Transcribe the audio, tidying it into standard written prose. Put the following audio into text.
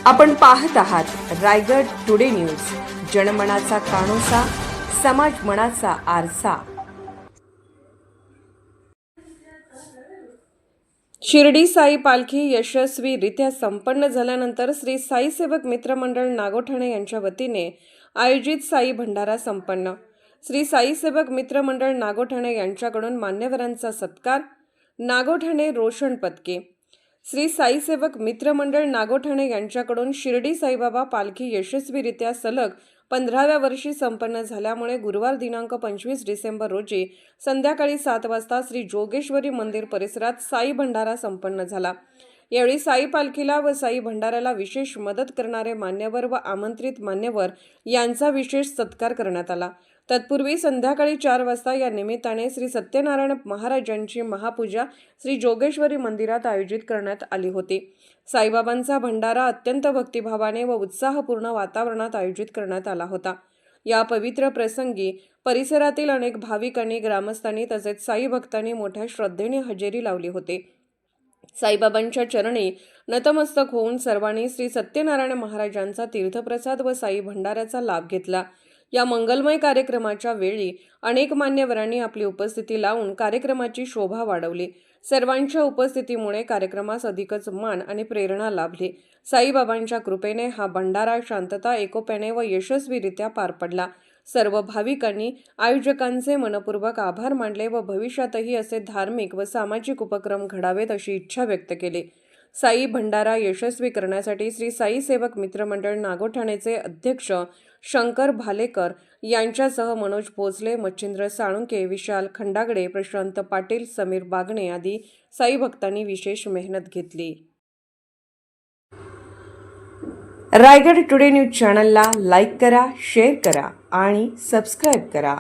आपण पाहत आहात रायगड टुडे न्यूज, जनमनाचा कानोसा, समाज मनाचा आरसा। शिर्डी साई पालखी यशस्वीरित्या संपन्न झाल्यानंतर श्री साई सेवक मित्र मंडळ नागोठाणे यांच्या वतीने आयोजित साई भंडारा संपन्न। श्री साई सेवक मित्र मंडळ नागोठाणे यांच्याकडून मान्यवरांचा सत्कार। नागोठाणे रोशन पदके। श्री साई सेवक मित्र मंडळ नागोठाणे यांच्याकडून शिर्डी साईबाबा पालखी यशस्वीरित्या सलग 15व्या वर्षी संपन्न झाल्यामुळे गुरुवार दिनांक 25 डिसेंबर रोजी संध्याकाळी 7 वाजता श्री जोगेश्वरी मंदिर परिसरात साई भंडारा संपन्न झाला। यावेळी साई पालखीला व साई भंडाऱ्याला विशेष मदत करणारे मान्यवर व आमंत्रित मान्यवर यांचा विशेष सत्कार करण्यात आला। तत्पूर्वी संध्याकाळी 4 वाजता या निमित्ताने श्री सत्यनारायण महाराजांची महापूजा श्री जोगेश्वरी मंदिरात आयोजित करण्यात आली होती। साईबाबांचा भंडारा अत्यंत भक्तिभावाने व उत्साहपूर्ण वातावरणात आयोजित करण्यात आला होता। या पवित्र प्रसंगी परिसरातील अनेक भाविकांनी, ग्रामस्थांनी तसेच साई भक्तांनी मोठ्या श्रद्धेने हजेरी लावली होती। साईबाबांच्या चरणी नतमस्तक होऊन सर्वांनी श्री सत्यनारायण महाराजांचा तीर्थप्रसाद व साई भंडाऱ्याचा लाभ घेतला। या मंगलमय कार्यक्रमाच्या वेळी अनेक मान्यवरांनी आपली उपस्थिती लावून कार्यक्रमाची शोभा वाढवली। सर्वांच्या उपस्थितीमुळे कार्यक्रमास अधिकच मान आणि प्रेरणा लाभली। साईबाबांच्या कृपेने हा भंडारा शांतता, एकोप्याने व यशस्वीरित्या पार पडला। सर्व भाविकांनी आयोजकांचे मनपूर्वक आभार मानले व भविष्यातही असे धार्मिक व सामाजिक उपक्रम घडावेत अशी इच्छा व्यक्त केली। साई भंडारा यशस्वी करण्यासाठी श्री साई सेवक मित्र मंडळ नागोठाणेचे अध्यक्ष शंकर भालेकर यांच्यासह मनोज भोसले, मच्छिंद्र साळुंके, विशाल खंडागडे, प्रशांत पाटील, समीर बागणे आदी साई भक्तांनी विशेष मेहनत घेतली। रायगड टुडे न्यूज चॅनलला लाईक करा, शेअर करा आणि सबस्क्राईब करा।